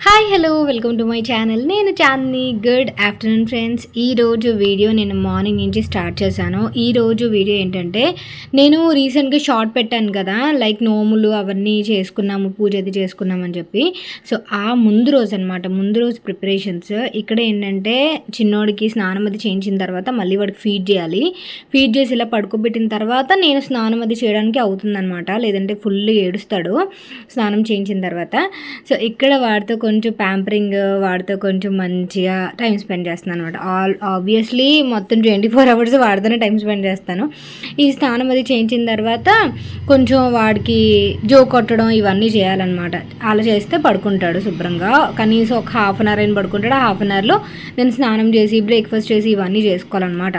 Hi hello welcome to my channel. నేను Chandini. Good afternoon friends. ఈరోజు video నేను morning నుంచి స్టార్ట్ చేశాను. ఈరోజు వీడియో ఏంటంటే, నేను రీసెంట్గా షార్ట్ పెట్టాను కదా, లైక్ నోములు అవన్నీ చేసుకున్నాము, పూజ అది చేసుకున్నామని చెప్పి. సో ఆ ముందు రోజు అనమాట, ముందు రోజు ప్రిపరేషన్స్. ఇక్కడ ఏంటంటే, చిన్నోడికి స్నానం అది చేయించిన తర్వాత మళ్ళీ వాడికి ఫీడ్ చేయాలి. ఫీడ్ చేసి ఇలా పడుకోబెట్టిన తర్వాత నేను స్నానం అది చేయడానికి అవుతుందన్నమాట, లేదంటే ఫుల్ ఏడుస్తాడు స్నానం చేయించిన తర్వాత. సో ఇక్కడ వాడితో కొంచెం ప్యాంపరింగ్, వాడితో కొంచెం మంచిగా టైం స్పెండ్ చేస్తున్నాను అనమాట. ఆబ్వియస్లీ మొత్తం 24 hours వాడితోనే టైం స్పెండ్ చేస్తాను. ఈ స్నానం అది చేయించిన తర్వాత కొంచెం వాడికి జో కొట్టడం ఇవన్నీ చేయాలన్నమాట. అలా చేస్తే పడుకుంటాడు శుభ్రంగా. కనీసం ఒక హాఫ్ అన్ అవర్ అయిన పడుకుంటాడు. హాఫ్ అన్ అవర్లో నేను స్నానం చేసి బ్రేక్ఫాస్ట్ చేసి ఇవన్నీ చేసుకోవాలన్నమాట.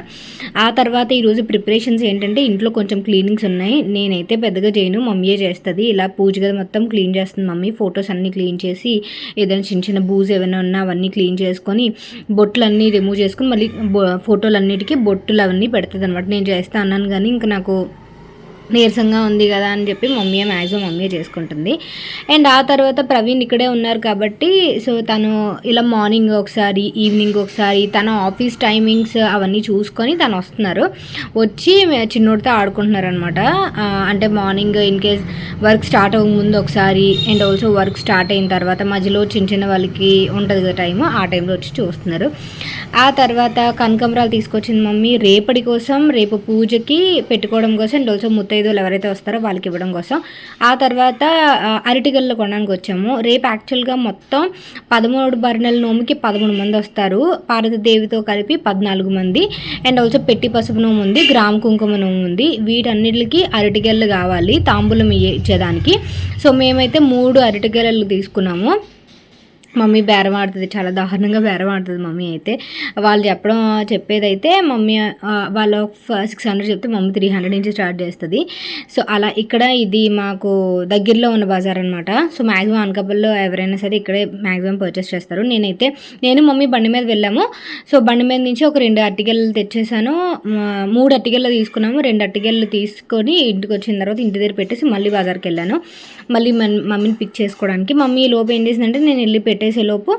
ఆ తర్వాత ఈరోజు ప్రిపరేషన్స్ ఏంటంటే, ఇంట్లో కొంచెం క్లీనింగ్స్ ఉన్నాయి. నేనైతే పెద్దగా చేయను, మమ్మీయే చేస్తుంది. ఇలా పూజ గది మొత్తం క్లీన్ చేస్తుంది మమ్మీ. ఫొటోస్ అన్నీ క్లీన్ చేసి, ఏదైనా చిన్న చిన్న బూజు ఏమైనా ఉన్నా అవన్నీ క్లీన్ చేసుకొని, బొట్టులన్నీ రిమూవ్ చేసుకొని, మళ్ళీ ఫోటోలన్నిటికీ బొట్టులు అవన్నీ పెడుతుంది అనమాట. నేను చేస్తా అన్నాను కానీ ఇంకా నాకు నీరసంగా ఉంది కదా అని చెప్పి మమ్మీయే చేసుకుంటుంది. అండ్ ఆ తర్వాత ప్రవీణ్ ఇక్కడే ఉన్నారు కాబట్టి, సో తను ఇలా మార్నింగ్ ఒకసారి, ఈవినింగ్ ఒకసారి, తన ఆఫీస్ టైమింగ్స్ అవన్నీ చూసుకొని తను వస్తున్నారు. వచ్చి చిన్నోడితో ఆడుకుంటున్నారు అనమాట. అంటే morning in case work start అవ్వక ముందు ఒకసారి, అండ్ ఆల్సో వర్క్ స్టార్ట్ అయిన తర్వాత మధ్యలో చిన్న చిన్న వాళ్ళకి ఉంటుంది కదా టైము, ఆ టైంలో వచ్చి చూస్తున్నారు. ఆ తర్వాత కనకంబరాలు తీసుకొచ్చింది మమ్మీ రేపటి కోసం, రేపు పూజకి పెట్టుకోవడం కోసం, అండ్ ఆల్సో ముత్తైదులు ఎవరైతే వస్తారో వాళ్ళకి ఇవ్వడం కోసం. ఆ తర్వాత అరటిగల్లో కొనడానికి వచ్చాము. రేపు యాక్చువల్గా మొత్తం 13 బర్ణెల నోముకి 13 మంది వస్తారు. పార్వతీదేవితో కలిపి 14 మంది. అండ్ ఆల్సో పెట్టి పసుపు నోము ఉంది, గ్రామ కుంకుమ నోము ఉంది. వీటన్నిటికి అరటిగెళ్ళు కావాలి తాంబూలం ఇచ్చేదానికి. సో మేమైతే 3 అరటిగెలలు తీసుకున్నాము. మమ్మీ బేరం ఆడుతుంది, చాలా దారుణంగా బేరం ఆడుతుంది మమ్మీ అయితే. వాళ్ళు చెప్పేదైతే మమ్మీ వాళ్ళు 600 చెప్తే మమ్మీ 300 నుంచి స్టార్ట్ చేస్తుంది. సో అలా ఇక్కడ ఇది మాకు దగ్గరలో ఉన్న బజార్ అనమాట. సో మ్యాక్సిమం అనకాపల్లిలో ఎవరైనా సరే ఇక్కడే మ్యాక్సిమం పర్చేస్ చేస్తారు. నేను మమ్మీ బండి మీద వెళ్ళాము. సో బండి మీద నుంచి ఒక 2 అరటిగెళ్ళు తెచ్చేసాను. 3 అరటిగెళ్ళు తీసుకున్నాము. 2 అరటిగెళ్ళు తీసుకొని ఇంటికి వచ్చిన తర్వాత ఇంటి దగ్గర పెట్టేసి మళ్ళీ బజార్కి వెళ్ళాను, మళ్ళీ మమ్మీని పిక్ చేసుకోవడానికి. మమ్మీ లోపు ఏం చేసిందంటే, నేను వెళ్ళి పెట్టేసేలోపు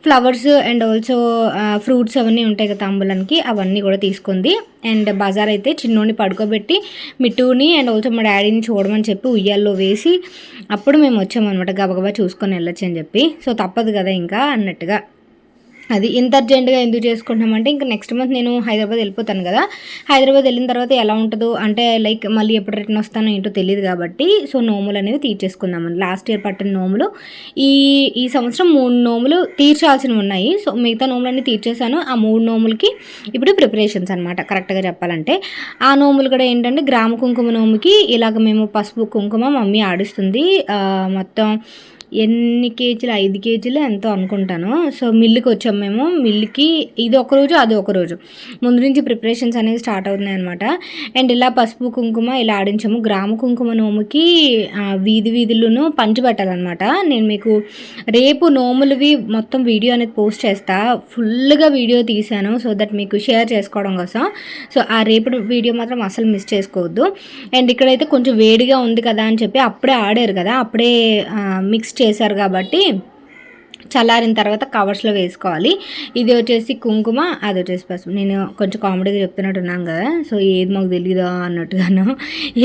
ఫ్లవర్స్ అండ్ ఆల్సో ఫ్రూట్స్ అవన్నీ ఉంటాయి కదా తాంబూలానికి, అవన్నీ కూడా తీసుకుంది. అండ్ బజార్ అయితే చిన్నోడిని పడుకోబెట్టి మిట్టుని అండ్ ఆల్సో మా డాడీని చూడమని చెప్పి ఉయ్యాల్లో వేసి అప్పుడు మేము వచ్చామన్నమాట, గబగబా చూసుకొని వెళ్ళొచ్చు అని చెప్పి. సో తప్పదు కదా ఇంకా అన్నట్టుగా. అది ఇంత అర్జెంటుగా ఎందుకు చేసుకుంటున్నామంటే, ఇంకా నెక్స్ట్ మంత్ నేను హైదరాబాద్ వెళ్ళిపోతాను కదా. హైదరాబాద్ వెళ్ళిన తర్వాత ఎలా ఉంటుందో, అంటే లైక్ మళ్ళీ ఎప్పుడు రిటర్న్ వస్తానో ఏంటో తెలియదు కాబట్టి, సో నోములు అనేవి తీర్చేసుకుందామని. లాస్ట్ ఇయర్ పట్టిన నోములు ఈ సంవత్సరం 3 నోములు తీర్చాల్సినవి ఉన్నాయి. సో మిగతా నోములన్నీ తీర్చేసాను. ఆ 3 నోములకి ఇప్పుడు ప్రిపరేషన్స్ అనమాట కరెక్ట్గా చెప్పాలంటే. ఆ నోములు కూడా ఏంటంటే, గ్రామ కుంకుమ నోముకి ఇలాగ మేము పసుపు కుంకుమ మమ్మీ ఆడిస్తుంది. మొత్తం ఎన్ని కేజీలు, 5 కేజీలు ఎంతో అనుకుంటాను. సో మిల్లుకి వచ్చాము మేము. మిల్లుకి ఇది ఒకరోజు అది ఒకరోజు ముందు నుంచి ప్రిపరేషన్స్ అనేవి స్టార్ట్ అవుతున్నాయి అనమాట. అండ్ ఇలా పసుపు కుంకుమ ఇలా ఆడించాము. గ్రామ కుంకుమ నోముకి వీధులను పంచిపెట్టాలన్నమాట. నేను మీకు రేపు నోములవి మొత్తం వీడియో అనేది పోస్ట్ చేస్తా. ఫుల్గా వీడియో తీశాను సో దట్ మీకు షేర్ చేసుకోవడం కోసం. సో ఆ రేపు వీడియో మాత్రం అసలు మిస్ చేసుకోవద్దు. అండ్ ఇక్కడైతే కొంచెం వేడిగా ఉంది కదా అని చెప్పి అప్పుడే ఆడారు కదా, అప్పుడే మిక్స్ చేశారు కాబట్టి చల్లారిన తర్వాత కవర్స్లో వేసుకోవాలి. ఇది వచ్చేసి కుంకుమ, అది వచ్చేసి పసుపు. నేను కొంచెం కామెడీగా చెప్తున్నట్టున్నాను కదా, సో ఏది మాకు తెలీదా అన్నట్టుగాను,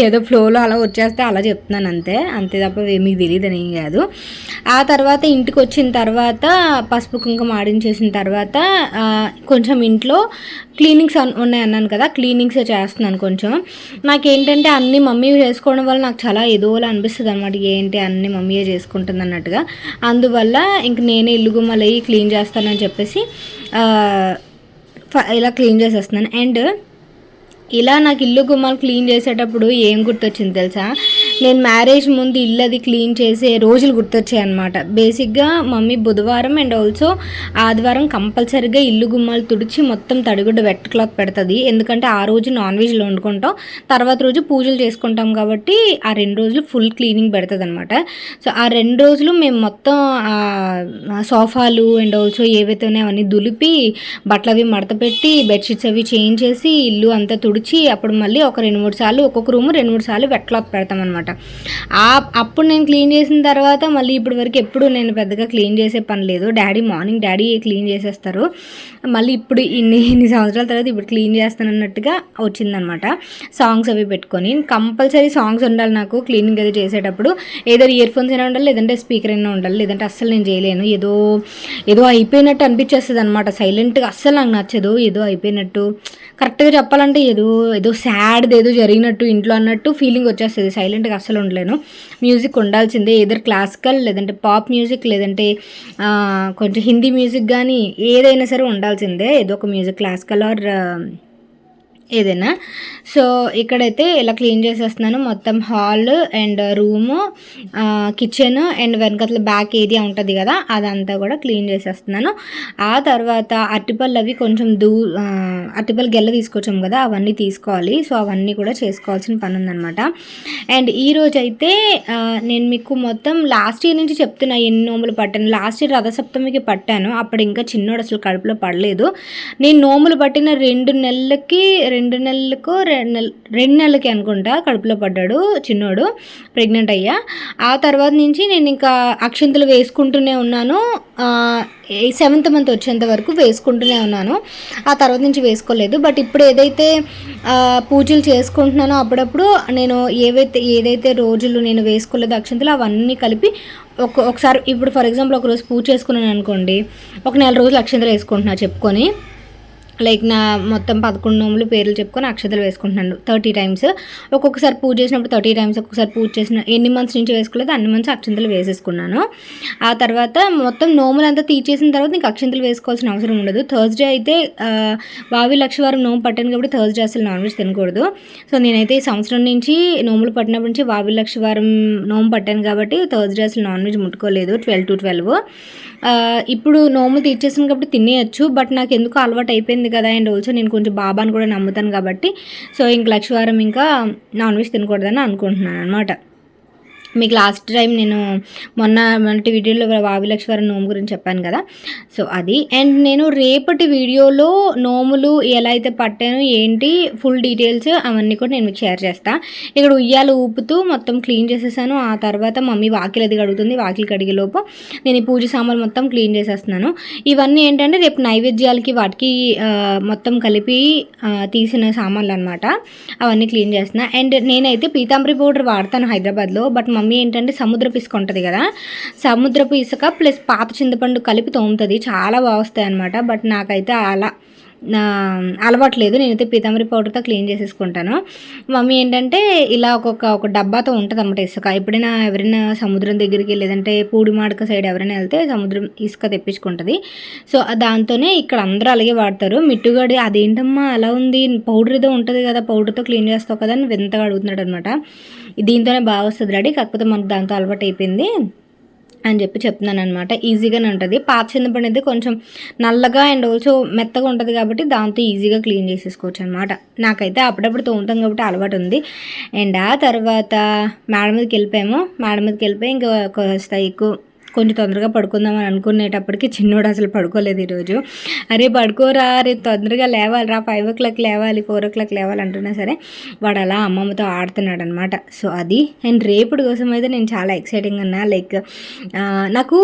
ఏదో ఫ్లోలో అలా వచ్చేస్తే అలా చెప్తున్నాను అంతే తప్ప మీకు తెలియదని కాదు. ఆ తర్వాత ఇంటికి వచ్చిన తర్వాత పసుపు కుంకుమ ఆడించేసిన తర్వాత కొంచెం ఇంట్లో క్లీనింగ్స్ ఉన్నాయి అన్నాను కదా, క్లీనింగ్స్ చేస్తున్నాను కొంచెం. నాకేంటంటే అన్నీ మమ్మీ చేసుకోవడం వల్ల నాకు చాలా ఏదోలా అనిపిస్తుంది అనమాట. ఏంటి అన్నీ మమ్మీయే చేసుకుంటుంది అన్నట్టుగా. అందువల్ల ఇంక నేనే ఇల్లు గుమ్మలు క్లీన్ చేస్తానని చెప్పేసి ఇలా క్లీన్ చేసేస్తున్నాను. అండ్ ఇలా నాకు ఇల్లు గుమ్మాలు క్లీన్ చేసేటప్పుడు ఏం గుర్తొచ్చింది తెలుసా, నేను మ్యారేజ్ ముందు ఇల్లు అది క్లీన్ చేసే రోజులు గుర్తొచ్చాయి అనమాట. బేసిక్గా మమ్మీ బుధవారం అండ్ ఆల్సో ఆదివారం కంపల్సరీగా ఇల్లు గుమ్మాలు తుడిచి మొత్తం తడిగుడ్డ వెట్ క్లాత్ పెడుతుంది. ఎందుకంటే ఆ రోజు నాన్ వెజ్లో వండుకుంటాం, తర్వాత రోజు పూజలు చేసుకుంటాం కాబట్టి ఆ 2 రోజులు ఫుల్ క్లీనింగ్ పెడుతుంది అనమాట. సో ఆ 2 రోజులు మేము మొత్తం సోఫాలు అండ్ ఆల్సో ఏవైతే ఉన్నాయో అవన్నీ దులిపి బట్టలు అవి మడత పెట్టి బెడ్షీట్స్ అవి చేంజ్ చేసి ఇల్లు అంతా తుడిచి అప్పుడు మళ్ళీ ఒక 2-3 సార్లు ఒక్కొక్క రూము 2-3 సార్లు వెట్ క్లాత్ పెడతాం అనమాట. అప్పుడు నేను క్లీన్ చేసిన తర్వాత మళ్ళీ ఇప్పటి వరకు ఎప్పుడు నేను పెద్దగా క్లీన్ చేసే పని లేదు. మార్నింగ్ డాడీ క్లీన్ చేసేస్తారు. మళ్ళీ ఇప్పుడు ఇన్ని సంవత్సరాల తర్వాత ఇప్పుడు క్లీన్ చేస్తానన్నట్టుగా వచ్చిందనమాట. సాంగ్స్ అవి పెట్టుకొని కంపల్సరీ సాంగ్స్ ఉండాలి నాకు క్లీనింగ్ అది చేసేటప్పుడు. ఏదో ఇయర్ ఫోన్స్ అయినా ఉండాలి, లేదంటే స్పీకర్ అయినా ఉండాలి, లేదంటే అస్సలు నేను చేయలేను. ఏదో అయిపోయినట్టు అనిపించేస్తుంది అనమాట. సైలెంట్గా అస్సలు నాకు నచ్చదు. ఏదో అయిపోయినట్టు, కరెక్ట్గా చెప్పాలంటే ఏదో సాడ్ది ఏదో జరిగినట్టు ఇంట్లో అన్నట్టు ఫీలింగ్ వచ్చేస్తుంది. సైలెంట్గా అస్సలు ఉండలేను. మ్యూజిక్ ఉండాల్సిందే, ఏదర్ క్లాసికల్ లేదంటే పాప్ మ్యూజిక్ లేదంటే కొంచెం హిందీ మ్యూజిక్ కానీ ఏదైనా సరే ఉండాల్సిందే. ఏదో ఒక మ్యూజిక్, క్లాసికల్ ఆర్ ఏదైనా. సో ఇక్కడైతే ఇలా క్లీన్ చేసేస్తున్నాను మొత్తం. Hall and room, kitchen and వెనకట్ల బ్యాక్ ఏరియా ఉంటుంది కదా, అదంతా కూడా క్లీన్ చేసేస్తున్నాను. ఆ తర్వాత అరటిపళ్ళు అవి కొంచెం అరటిపళ్ళు గెల్ల తీసుకొచ్చాము కదా, అవన్నీ తీసుకోవాలి. సో అవన్నీ కూడా చేసుకోవాల్సిన పని ఉందన్నమాట. అండ్ ఈరోజు అయితే నేను మీకు మొత్తం లాస్ట్ ఇయర్ నుంచి చెప్తున్నా ఎన్ని నోములు పట్టాను. లాస్ట్ ఇయర్ రథసప్తమికి పట్టాను. అప్పుడు ఇంకా చిన్నోడు అసలు కడుపులో పడలేదు. నేను నోములు పట్టిన 2 నెలలకి అనుకుంటా కడుపులో పడ్డాడు చిన్నోడు, ప్రెగ్నెంట్ అయ్యా. ఆ తర్వాత నుంచి నేను ఇంకా అక్షింతలు వేసుకుంటూనే ఉన్నాను. 7th మంత్ వచ్చేంత వరకు వేసుకుంటూనే ఉన్నాను. ఆ తర్వాత నుంచి వేసుకోలేదు. బట్ ఇప్పుడు ఏదైతే పూజలు చేసుకుంటున్నానో అప్పుడప్పుడు నేను ఏదైతే రోజులు నేను వేసుకోలేదు అక్షింతలు అవన్నీ కలిపి ఒకసారి, ఇప్పుడు ఫర్ ఎగ్జాంపుల్ ఒకరోజు పూజ చేసుకున్నాను అనుకోండి, ఒక 4 రోజులు అక్షింతలు వేసుకుంటున్నా చెప్పుకొని, లైక్ నా మొత్తం 11 నోములు పేర్లు చెప్పుకొని అక్షతలు వేసుకుంటున్నాను 30 టైమ్స్. ఒక్కొక్కసారి పూజ చేసినప్పుడు 30 టైమ్స్, ఒక్కొక్కసారి పూజ చేసిన ఎన్ని మంత్స్ నుంచి వేసుకోలేదు అన్ని మంత్స్ అక్షంతలు వేసేసుకున్నాను. ఆ తర్వాత మొత్తం నోములంతా తీసేసిన తర్వాత ఇంకా అక్షంతలు వేసుకోవాల్సిన అవసరం ఉండదు. థర్స్డే అయితే వావి లక్షవారం నోము పట్టాను కాబట్టి థర్స్డే అసలు నాన్ వెజ్ తినకూడదు. సో నేనైతే ఈ సంవత్సరం నుంచి నోములు పట్టినప్పటి నుంచి వావి లక్షవారం నోము పట్టాను కాబట్టి థర్స్డే అసలు నాన్ వెజ్ ముట్టుకోలేదు 12 to 12. ఇప్పుడు నోము తీర్చేసాను కాబట్టి తినేయచ్చు. బట్ నాకు ఎందుకు అలవాటు అయిపోయింది కదా, అండ్ ఆల్సో నేను కొంచెం బాబాని కూడా నమ్ముతాను కాబట్టి సో ఇంక లక్షవారం ఇంకా నాన్ వెజ్ తినకూడదని అనుకుంటున్నాను అనమాట. మీకు లాస్ట్ టైం నేను మొన్నటి వీడియోలో వావి లక్షవారం నోము గురించి చెప్పాను కదా, సో అది. అండ్ నేను రేపటి వీడియోలో నోములు ఎలా అయితే పట్టాను ఏంటి ఫుల్ డీటెయిల్స్ అవన్నీ కూడా నేను మీకు షేర్ చేస్తాను. ఇక్కడ ఉయ్యాలు ఊపుతూ మొత్తం క్లీన్ చేసేసాను. ఆ తర్వాత మమ్మీ వాకిలి అది కడుగుతుంది. వాకిలి కడిగేలోపు నేను ఈ పూజ సామాన్లు మొత్తం క్లీన్ చేసేస్తున్నాను. ఇవన్నీ ఏంటంటే రేపు నైవేద్యాలకి వాటికి మొత్తం కలిపి తీసిన సామాన్లు అనమాట, అవన్నీ క్లీన్ చేస్తున్నా. అండ్ నేనైతే పీతాంబరి పౌడర్ వాడతాను హైదరాబాద్లో. బట్ మమ్మీ ఏంటంటే సముద్రపు ఇసుక ఉంటుంది కదా, సముద్రపు ఇసుక ప్లస్ పాత చింతపండు కలిపి తోముతుంది, చాలా బాగా వస్తాయి అనమాట. బట్ నాకైతే అలా అలవాట్లేదు. నేనైతే పీతాంబరి పౌడర్తో క్లీన్ చేసేసుకుంటాను. మమ్మీ ఏంటంటే ఇలా ఒక డబ్బాతో ఉంటుంది అన్నమాట ఇసుక. ఎప్పుడైనా ఎవరైనా సముద్రం దగ్గరికి లేదంటే పూడిమాడక సైడ్ ఎవరైనా వెళ్తే సముద్రం ఇసుక తెప్పించుకుంటుంది. సో దాంతోనే ఇక్కడ అందరూ అలాగే వాడతారు. మిట్టుగాడి అదేంటమ్మా అలా ఉంది, పౌడర్ ఏదో ఉంటుంది కదా, పౌడర్తో క్లీన్ చేస్తావు కదా అని వింతగా అడుగుతున్నాడు అనమాట. దీంతోనే బాగా వస్తుంది డాడీ, కాకపోతే మనకు దాంతో అలవాటు అయిపోయింది అని చెప్తున్నాను అనమాట. ఈజీగానే ఉంటుంది. పాత చింతపండు అయితే కొంచెం నల్లగా అండ్ ఆల్సో మెత్తగా ఉంటుంది కాబట్టి దాంతో ఈజీగా క్లీన్ చేసేసుకోవచ్చు అనమాట. నాకైతే అప్పుడప్పుడు తోముతాం కాబట్టి అలవాటు ఉంది. అండ్ ఆ తర్వాత మేడ మీదకి వెళ్ళిపోయి ఇంకా కొంచెం తొందరగా పడుకుందామని అనుకునేటప్పటికి చిన్నోడు అసలు పడుకోలేదు ఈరోజు. అరే పడుకోరా, రేపు తొందరగా లేవాలి రా, 5 o'clock లేవాలి, 4 o'clock లేవాలి అంటున్నా సరే వాడు అలా అమ్మమ్మతో ఆడుతున్నాడు అనమాట. సో అది. అండ్ రేపటి కోసం అయితే నేను చాలా ఎక్సైటింగ్ ఉన్నా. లైక్ నాకు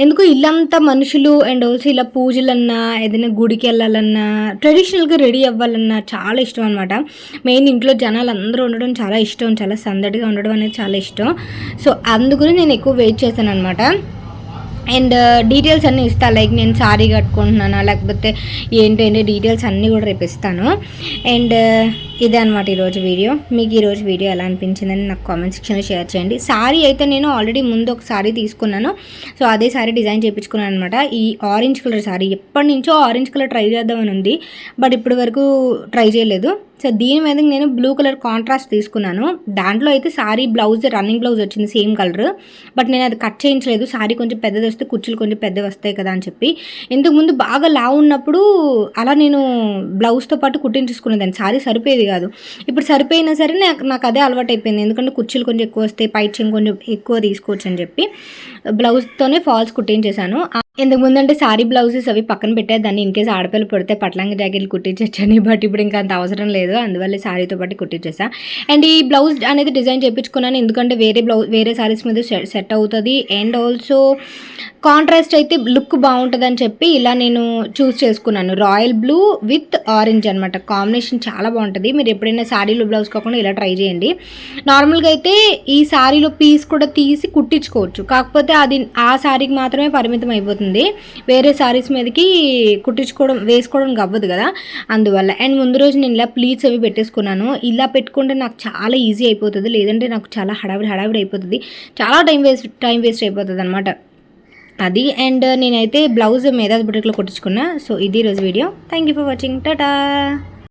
ఎందుకు ఇల్లంతా మనుషులు అండ్ ఆల్సో ఇలా పూజలన్నా ఏదైనా గుడికి వెళ్ళాలన్నా ట్రెడిషనల్గా రెడీ అవ్వాలన్నా చాలా ఇష్టం అనమాట. మెయిన్ ఇంట్లో జనాలు అందరూ ఉండడం చాలా ఇష్టం, చాలా సందడిగా ఉండడం అనేది చాలా ఇష్టం. సో అందుకని నేను ఎక్కువ వెయిట్ చేశాను అనమాట. అండ్ డీటెయిల్స్ అన్నీ ఇస్తాను, లైక్ నేను సారీ కట్టుకుంటున్నాను లేకపోతే ఏంటంటే డీటెయిల్స్ అన్నీ కూడా రేపు ఇస్తాను. అండ్ ఇదే అనమాట ఈరోజు వీడియో. మీకు ఈరోజు వీడియో ఎలా అనిపించిందని నాకు కామెంట్ సెక్షన్లో షేర్ చేయండి. సారీ అయితే నేను ఆల్రెడీ ముందు ఒక సారీ తీసుకున్నాను. సో అదే సారీ డిజైన్ చేయించుకున్నాను అనమాట. ఈ ఆరెంజ్ కలర్ సారీ ఎప్పటి నుంచో ఆరెంజ్ కలర్ ట్రై చేద్దామని ఉంది, బట్ ఇప్పటి వరకు ట్రై చేయలేదు. సో దీని మీద నేను బ్లూ కలర్ కాంట్రాస్ట్ తీసుకున్నాను. దాంట్లో అయితే సారీ బ్లౌజ్ రన్నింగ్ బ్లౌజ్ వచ్చింది సేమ్ కలర్. బట్ నేను అది కట్ చేయించలేదు. సారీ కొంచెం పెద్దది వస్తే కుర్చీలు కొంచెం పెద్దవి వస్తాయి కదా అని చెప్పి. ఇంతకుముందు బాగా లావు ఉన్నప్పుడు అలా నేను బ్లౌజ్తో పాటు కుట్టించుకునేదాన్ని. సారీ సరిపోయేది కాదు. ఇప్పుడు సరిపోయినా సరే నాకు అదే అలవాటు అయిపోయింది. ఎందుకంటే కుర్చీలు కొంచెం ఎక్కువ వస్తాయి, పైట్ చెంగు కొంచెం ఎక్కువ తీసుకోవచ్చు అని చెప్పి బ్లౌజ్తోనే ఫాల్స్ కుట్టించేసాను. ఇంతకు ముందు అంటే సారీ బ్లౌజెస్ అవి పక్కన పెట్టేదాన్ని ఇన్ కేసు ఆడపిల్లలు పడితే పట్లంగా జాకెట్లు కుట్టించొచ్చని. బట్ ఇప్పుడు ఇంకా అంత అవసరం లేదు, అందువల్ల సారీతో పాటు కుట్టించేసా. అండ్ ఈ బ్లౌజ్ అనేది డిజైన్ చేయించుకున్నాను ఎందుకంటే వేరే సారీస్ మీద సెట్ అవుతుంది. అండ్ ఆల్సో కాంట్రాస్ట్ అయితే లుక్ బాగుంటుందని చెప్పి ఇలా నేను చూస్ చేసుకున్నాను. రాయల్ బ్లూ విత్ ఆరెంజ్ అనమాట, కాంబినేషన్ చాలా బాగుంటుంది. మీరు ఎప్పుడైనా సారీలో బ్లౌజ్ కాకుండా ఇలా ట్రై చేయండి. నార్మల్గా అయితే ఈ సారీలో పీస్ కూడా తీసి కుట్టించుకోవచ్చు, కాకపోతే అది ఆ సారీకి మాత్రమే పరిమితం అయిపోతుంది. వేరే సారీస్ మీదకి వేసుకోవడం అవ్వదు కదా, అందువల్ల. అండ్ ముందు రోజు నేను ఇలా ప్లీట్స్ అవి పెట్టేసుకున్నాను. ఇలా పెట్టుకుంటే నాకు చాలా ఈజీ అయిపోతుంది, లేదంటే నాకు చాలా హడావిడి అయిపోతుంది, చాలా టైం వేస్ట్ అయిపోతుంది అనమాట అది. అండ్ నేనైతే బ్లౌజ్ మీద బుటిక్లో కుట్టించుకున్నా. సో ఇది రోజు video. Thank you for watching. Tata.